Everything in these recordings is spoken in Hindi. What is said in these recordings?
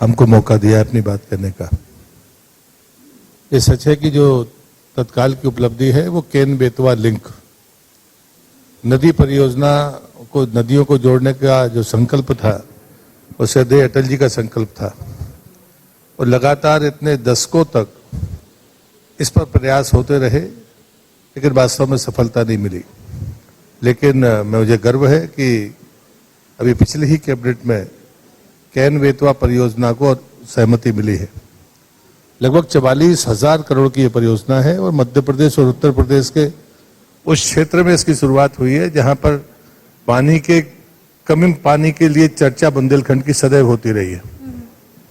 हमको मौका दिया है अपनी बात करने का। ये सच है कि जो तत्काल की उपलब्धि है वो केन बेतवा लिंक नदी परियोजना को, नदियों को जोड़ने का जो संकल्प था वो श्रद्धेय अटल जी का संकल्प था और लगातार इतने दशकों तक इस पर प्रयास होते रहे, लेकिन वास्तव में सफलता नहीं मिली। लेकिन मुझे गर्व है कि अभी पिछले ही कैबिनेट में केन बेतवा परियोजना को सहमति मिली है। लगभग 44,000 करोड़ की ये परियोजना है और मध्य प्रदेश और उत्तर प्रदेश के उस क्षेत्र में इसकी शुरुआत हुई है जहां पर पानी के लिए चर्चा बुंदेलखंड की सदैव होती रही है।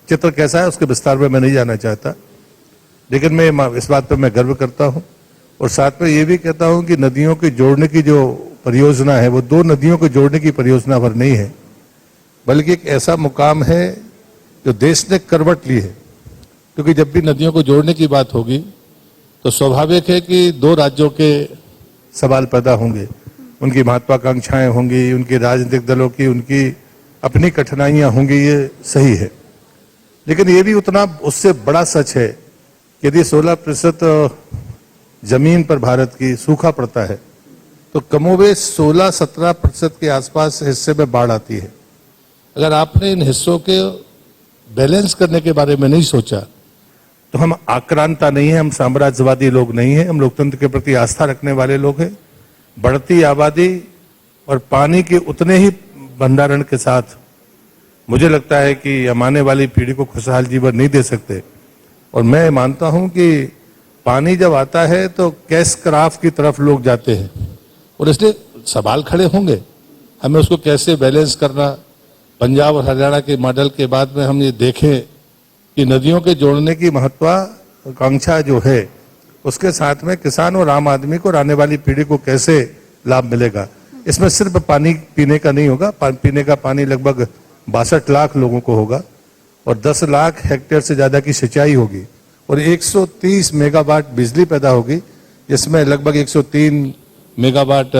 चित्र कैसा है उसके विस्तार में मैं नहीं जाना चाहता, लेकिन मैं इस बात पर मैं गर्व करता हूं और साथ में ये भी कहता हूं कि नदियों के जोड़ने की जो परियोजना है वो दो नदियों को जोड़ने की परियोजना भर नहीं है, बल्कि एक ऐसा मुकाम है जो देश ने करवट ली है। क्योंकि जब भी नदियों को जोड़ने की बात होगी तो स्वाभाविक है कि दो राज्यों के सवाल पैदा होंगे, उनकी महत्वाकांक्षाएं होंगी, उनके राजनीतिक दलों की उनकी अपनी कठिनाइयां होंगी, ये सही है। लेकिन ये भी उतना उससे बड़ा सच है कि यदि 16% जमीन पर भारत की सूखा पड़ता है तो कमोबेश 16-17% के आसपास हिस्से में बाढ़ आती है। अगर आपने इन हिस्सों के बैलेंस करने के बारे में नहीं सोचा तो हम आक्रांता नहीं है, हम साम्राज्यवादी लोग नहीं है, हम लोकतंत्र के प्रति आस्था रखने वाले लोग हैं। बढ़ती आबादी और पानी के उतने ही भंडारण के साथ मुझे लगता है कि हम आने वाली पीढ़ी को खुशहाल जीवन नहीं दे सकते। और मैं मानता हूं कि पानी जब आता है तो कैश क्राफ्ट की तरफ लोग जाते हैं और इसलिए सवाल खड़े होंगे हमें उसको कैसे बैलेंस करना। पंजाब और हरियाणा के मॉडल के बाद में हम ये देखें कि नदियों के जोड़ने की महत्वाकांक्षा जो है उसके साथ में किसान और आम आदमी को और आने वाली पीढ़ी को कैसे लाभ मिलेगा। इसमें सिर्फ पानी पीने का नहीं होगा, पीने का पानी लगभग 62 लाख लोगों को होगा और 10 लाख हेक्टेयर से ज्यादा की सिंचाई होगी और 130 मेगावाट बिजली पैदा होगी, जिसमें लगभग 103 मेगावाट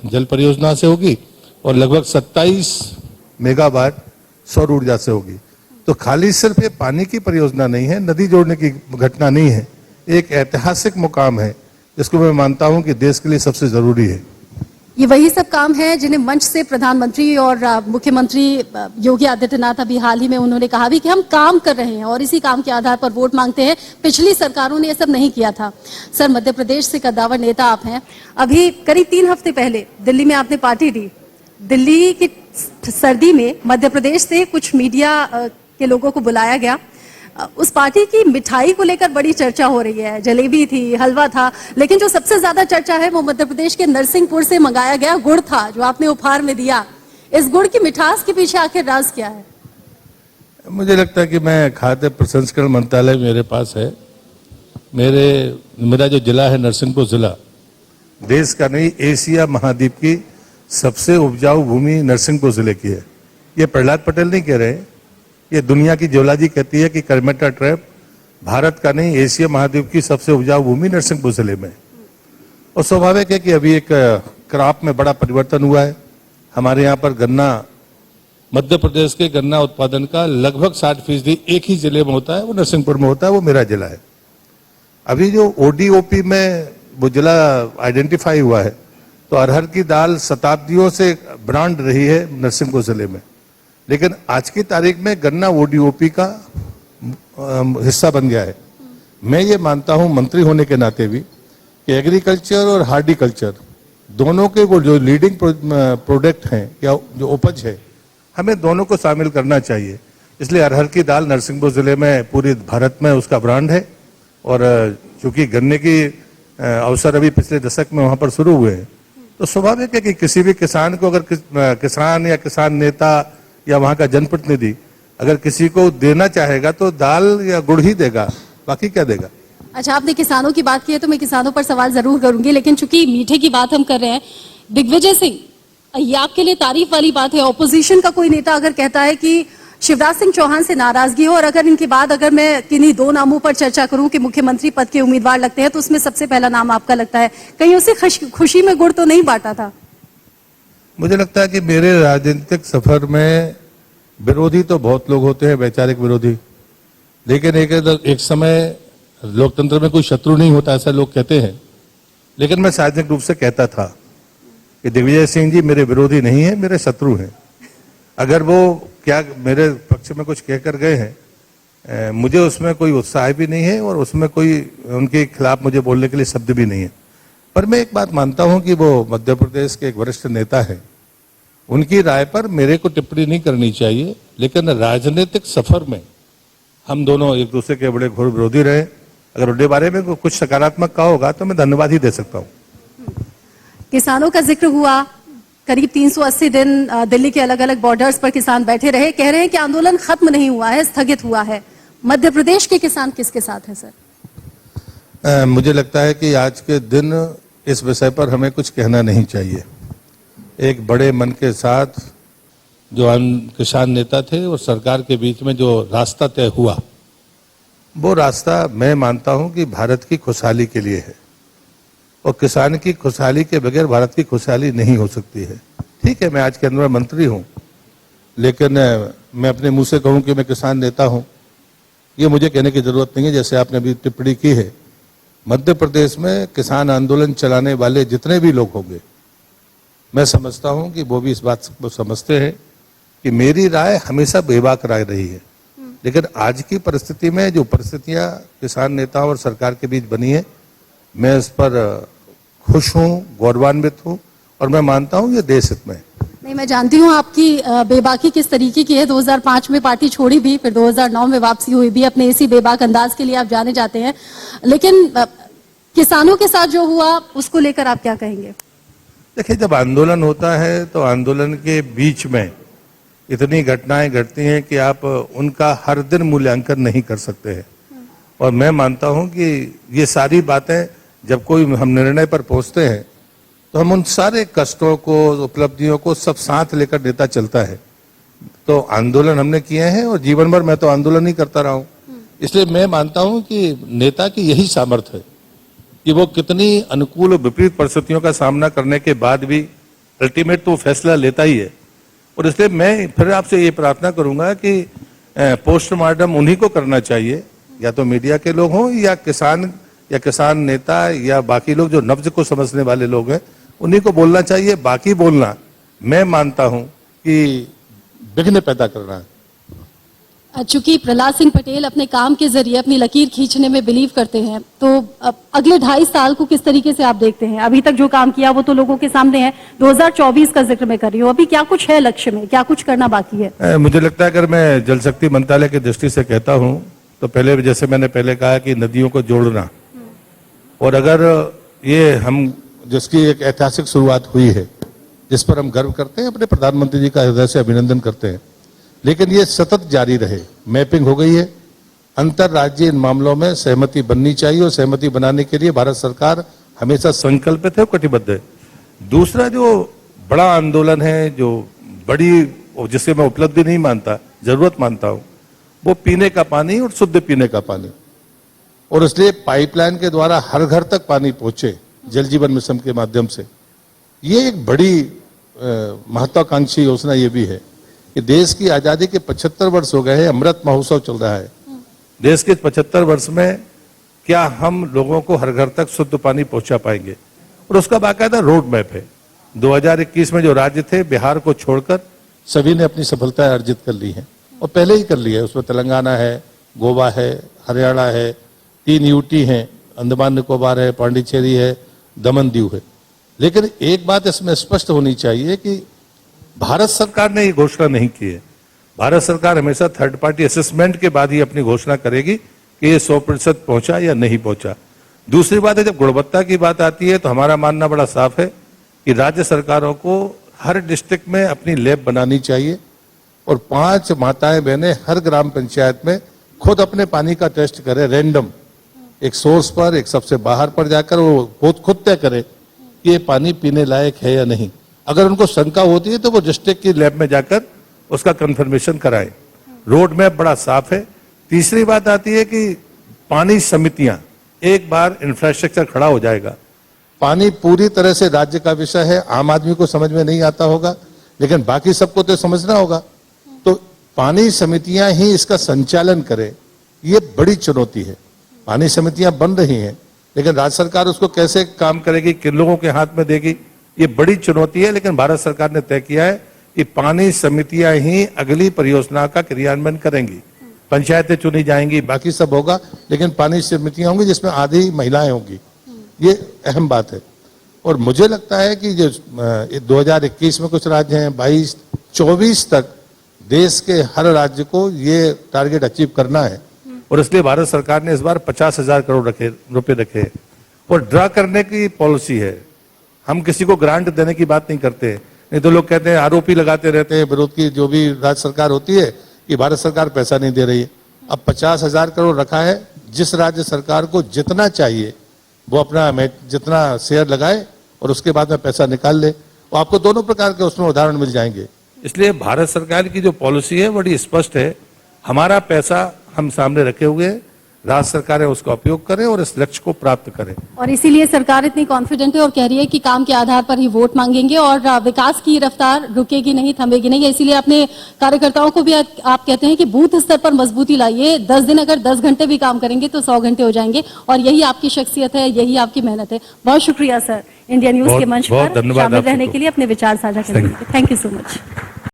जल परियोजना से होगी और लगभग 27 मेगावाट सौर ऊर्जा से होगी। तो खाली सिर्फ ये पानी की परियोजना नहीं है, नदी जोड़ने की घटना नहीं है, एक ऐतिहासिक मुकाम है जिसको मैं मानता हूं कि देश के लिए सबसे जरूरी है। ये वही सब काम है जिन्हें मंच से प्रधानमंत्री और मुख्यमंत्री योगी आदित्यनाथ अभी हाल ही में उन्होंने कहा भी कि हम काम कर रहे हैं और इसी काम के आधार पर वोट मांगते हैं। पिछली सरकारों ने ये सब नहीं किया था। सर, मध्य प्रदेश से कद्दावर नेता आप हैं। अभी करीब 3 हफ्ते पहले दिल्ली में आपने पार्टी दी। दिल्ली की सर्दी में मध्य प्रदेश से कुछ मीडिया के लोगों को बुलाया गया। उस पार्टी की मिठाई को लेकर बड़ी चर्चा हो रही है। जलेबी थी, हलवा था, लेकिन जो सबसे ज्यादा चर्चा है वो मध्य प्रदेश के नरसिंहपुर से मंगाया गया गुड़ था जो आपने उपहार में दिया। इस गुड़ की मिठास के पीछे आखिर राज क्या है? मुझे लगता है कि मैं खाद्य प्रसंस्करण मंत्रालय मेरे पास है। मेरा जो जिला है नरसिंहपुर जिला, देश का नहीं एशिया महाद्वीप की सबसे उपजाऊ भूमि नरसिंहपुर जिले की है। ये प्रहलाद पटेल नहीं कह रहे, ये दुनिया की जियोलॉजी कहती है कि करमेटा ट्रैप भारत का नहीं एशिया महाद्वीप की सबसे उपजाऊ भूमि नरसिंहपुर जिले में। और स्वाभाविक है कि अभी एक क्रॉप में बड़ा परिवर्तन हुआ है। हमारे यहाँ पर गन्ना, मध्य प्रदेश के गन्ना उत्पादन का लगभग 60% एक ही जिले में होता है, वो नरसिंहपुर में होता है, वो मेरा जिला है। अभी जो ODOP में वो जिला आइडेंटिफाई हुआ है तो अरहर की दाल शताब्दियों से ब्रांड रही है नरसिंहपुर जिले में, लेकिन आज की तारीख में गन्ना ODOP का हिस्सा बन गया है। मैं ये मानता हूं मंत्री होने के नाते भी कि एग्रीकल्चर और हार्टिकल्चर दोनों के वो जो लीडिंग प्रोडक्ट हैं या जो उपज है, हमें दोनों को शामिल करना चाहिए। इसलिए अरहर की दाल नरसिंहपुर जिले में पूरे भारत में उसका ब्रांड है और चूंकि गन्ने की अवसर अभी पिछले दशक में वहां पर शुरू हुए हैं तो स्वाभाविक है कि किसी भी किसान को अगर किसान या किसान नेता या वहां का जनप्रतिनिधि अगर किसी को देना चाहेगा तो दाल या गुड़ ही देगा, बाकी क्या देगा। अच्छा, आपने किसानों की बात की है तो मैं किसानों पर सवाल जरूर करूंगी, लेकिन चूंकि मीठे की बात हम कर रहे हैं, दिग्विजय सिंह, ये आपके लिए तारीफ वाली बात है। ऑपोजिशन का कोई नेता अगर कहता है कि शिवराज सिंह चौहान से नाराजगी हो और अगर इनके बाद अगर मैं किन्हीं 2 नामों पर चर्चा करूं कि मुख्यमंत्री पद के उम्मीदवार लगते हैं तो उसमें सबसे पहला नाम आपका लगता है, कहीं उसे खुशी में गुड़ तो नहीं बांटा था? मुझे लगता है कि मेरे राजनीतिक सफर में विरोधी तो बहुत लोग होते हैं, वैचारिक विरोधी, लेकिन एक समय लोकतंत्र में कोई शत्रु नहीं होता, ऐसा लोग कहते हैं। लेकिन मैं सार्वजनिक रूप से कहता था कि दिग्विजय सिंह जी मेरे विरोधी नहीं है, मेरे शत्रु हैं। अगर वो क्या मेरे पक्ष में कुछ कहकर गए हैं, मुझे उसमें कोई उत्साह भी नहीं है और उसमें कोई उनके खिलाफ मुझे बोलने के लिए शब्द भी नहीं है। पर मैं एक बात मानता हूं कि वो मध्य प्रदेश के एक वरिष्ठ नेता है, उनकी राय पर मेरे को टिप्पणी नहीं करनी चाहिए। लेकिन राजनीतिक सफर में हम दोनों एक दूसरे के बड़े घोर विरोधी रहे। अगर उनके बारे में कुछ सकारात्मक कहा होगा तो मैं धन्यवाद ही दे सकता हूं। किसानों का जिक्र हुआ, करीब 380 दिन दिल्ली के अलग अलग बॉर्डर्स पर किसान बैठे रहे, कह रहे हैं कि आंदोलन खत्म नहीं हुआ है, स्थगित हुआ है। मध्य प्रदेश के किसान किसके साथ हैं सर? मुझे लगता है कि आज के दिन इस विषय पर हमें कुछ कहना नहीं चाहिए। एक बड़े मन के साथ जो किसान नेता थे और सरकार के बीच में जो रास्ता तय हुआ, वो रास्ता मैं मानता हूं कि भारत की खुशहाली के लिए है और किसान की खुशहाली के बगैर भारत की खुशहाली नहीं हो सकती है। ठीक है, मैं आज के अंदर मंत्री हूं, लेकिन मैं अपने मुंह से कहूं कि मैं किसान नेता हूं, ये मुझे कहने की जरूरत नहीं है। जैसे आपने अभी टिप्पणी की है, मध्य प्रदेश में किसान आंदोलन चलाने वाले जितने भी लोग होंगे, मैं समझता हूं कि वो भी इस बात को समझते हैं कि मेरी राय हमेशा बेबाक राय रही है। लेकिन आज की परिस्थिति में जो परिस्थितियां किसान नेताओं और सरकार के बीच बनी है, मैं इस पर खुश हूं, गौरवान्वित हूं और मैं मानता हूं ये देश हित में। नहीं, मैं जानती हूँ आपकी बेबाकी किस तरीके की है। 2005 में पार्टी छोड़ी भी, फिर 2009 में वापसी हुई भी, अपने इसी बेबाक अंदाज के लिए आप जाने जाते हैं। लेकिन किसानों के साथ जो हुआ उसको लेकर आप क्या कहेंगे? देखिए, जब आंदोलन होता है तो आंदोलन के बीच में इतनी घटनाएं घटती हैं कि आप उनका हर दिन मूल्यांकन नहीं कर सकते हैं। और मैं मानता हूं कि ये सारी बातें जब कोई हम निर्णय पर पहुंचते हैं तो हम उन सारे कष्टों को, उपलब्धियों को सब साथ लेकर नेता चलता है। तो आंदोलन हमने किए हैं और जीवन भर मैं तो आंदोलन ही करता रहा हूं। इसलिए मैं मानता हूं कि नेता की यही सामर्थ्य है कि वो कितनी अनुकूल और विपरीत परिस्थितियों का सामना करने के बाद भी अल्टीमेट तो फैसला लेता ही है। और इसलिए मैं फिर आपसे ये प्रार्थना करूंगा कि पोस्टमार्टम उन्हीं को करना चाहिए, या तो मीडिया के लोग हों या किसान नेता या बाकी लोग जो नब्ज को समझने वाले लोग हैं, उन्हीं को बोलना चाहिए। बाकी बोलना मैं मानता हूं कि विघ्न पैदा करना है। चूंकि प्रहलाद सिंह पटेल अपने काम के जरिए अपनी लकीर खींचने में बिलीव करते हैं, तो अगले 2.5 साल को किस तरीके से आप देखते हैं? अभी तक जो काम किया वो तो लोगों के सामने है, 2024 का जिक्र मैं कर रही हूँ। अभी क्या कुछ है लक्ष्य में, क्या कुछ करना बाकी है? मुझे लगता है अगर मैं जल शक्ति मंत्रालय की दृष्टि से कहता हूं तो पहले, जैसे मैंने पहले कहा कि नदियों को जोड़ना, और अगर ये हम जिसकी एक ऐतिहासिक शुरुआत हुई है, जिस पर हम गर्व करते हैं, अपने प्रधानमंत्री जी का हृदय से अभिनंदन करते हैं, लेकिन ये सतत जारी रहे। मैपिंग हो गई है, अंतरराज्यीय इन मामलों में सहमति बननी चाहिए और सहमति बनाने के लिए भारत सरकार हमेशा संकल्पित है और कटिबद्ध है। दूसरा जो बड़ा आंदोलन है, जो बड़ी, जिससे मैं उपलब्धि नहीं मानता, जरूरत मानता हूं, वो पीने का पानी और शुद्ध पीने का पानी। और इसलिए पाइपलाइन के द्वारा हर घर तक पानी पहुंचे, जल जीवन मिशन के माध्यम से, ये एक बड़ी महत्वाकांक्षी योजना ये भी है कि देश की आजादी के 75 वर्ष हो गए हैं, अमृत महोत्सव चल रहा है। देश के 75 वर्ष में क्या हम लोगों को हर घर तक शुद्ध पानी पहुंचा पाएंगे? और उसका बाकायदा रोड मैप है। 2021 में जो राज्य थे, बिहार को छोड़कर सभी ने अपनी सफलताएं अर्जित कर ली हैं और पहले ही कर ली है। उसमें तेलंगाना है, गोवा है, हरियाणा है, 3 यूटी हैं, अंडमान निकोबार है, पांडिचेरी है, दमन दीव है। लेकिन एक बात इसमें स्पष्ट होनी चाहिए कि भारत सरकार ने ये घोषणा नहीं की है। भारत सरकार हमेशा थर्ड पार्टी असेसमेंट के बाद ही अपनी घोषणा करेगी कि ये 100% पहुंचा या नहीं पहुंचा। दूसरी बात है, जब गुणवत्ता की बात आती है तो हमारा मानना बड़ा साफ है कि राज्य सरकारों को हर डिस्ट्रिक्ट में अपनी लैब बनानी चाहिए और 5 माताएं बहनें हर ग्राम पंचायत में खुद अपने पानी का टेस्ट करें, रैंडम, एक सोर्स पर, एक सबसे बाहर पर जाकर वो खुद तय करें कि ये पानी पीने लायक है या नहीं। अगर उनको शंका होती है तो वो डिस्ट्रिक्ट की लैब में जाकर उसका कंफर्मेशन कराएं। रोड मैप बड़ा साफ है। तीसरी बात आती है कि पानी समितियां, एक बार इंफ्रास्ट्रक्चर खड़ा हो जाएगा, पानी पूरी तरह से राज्य का विषय है। आम आदमी को समझ में नहीं आता होगा, लेकिन बाकी सबको तो समझना होगा। तो पानी समितियां ही इसका संचालन करें, ये बड़ी चुनौती है। पानी समितियां बन रही हैं, लेकिन राज्य सरकार उसको कैसे काम करेगी, किन लोगों के हाथ में देगी, ये बड़ी चुनौती है। लेकिन भारत सरकार ने तय किया है कि पानी समितियां ही अगली परियोजना का क्रियान्वयन करेंगी। पंचायतें चुनी जाएंगी, बाकी सब होगा, लेकिन पानी समितियां होंगी जिसमें आधी महिलाएं होंगी। ये अहम बात है। और मुझे लगता है कि जो 2021 में कुछ राज्य हैं, 22-24 तक देश के हर राज्य को ये टारगेट अचीव करना है। और इसलिए भारत सरकार ने इस बार 50,000 करोड़ रुपए रखे। और ड्रा करने की पॉलिसी है, हम किसी को ग्रांट देने की बात नहीं करते। नहीं तो लोग कहते हैं, आरोपी लगाते रहते हैं विरोध की जो भी राज्य सरकार होती है कि भारत सरकार पैसा नहीं दे रही है। अब 50,000 करोड़ रखा है, जिस राज्य सरकार को जितना चाहिए वो अपना जितना शेयर लगाए और उसके बाद में पैसा निकाल ले। वो आपको दोनों प्रकार के उसमें उदाहरण मिल जाएंगे। इसलिए भारत सरकार की जो पॉलिसी है बड़ी स्पष्ट है। हमारा पैसा हम सामने रखे हुए हैं, राज्य सरकारें उसका उपयोग करें और इस लक्ष्य को प्राप्त करें। और इसीलिए सरकार इतनी कॉन्फिडेंट है और कह रही है कि काम के आधार पर ही वोट मांगेंगे और विकास की रफ्तार रुकेगी नहीं, थमेगी नहीं। इसीलिए अपने कार्यकर्ताओं को भी आप कहते हैं कि बूथ स्तर पर मजबूती लाइए। 10 दिन अगर 10 घंटे भी काम करेंगे तो 100 घंटे हो जाएंगे। और यही आपकी शख्सियत है, यही आपकी मेहनत है। बहुत शुक्रिया सर, इंडिया न्यूज के मंच पर शामिल रहने के लिए, अपने विचार साझा करने के लिए। Thank you so much.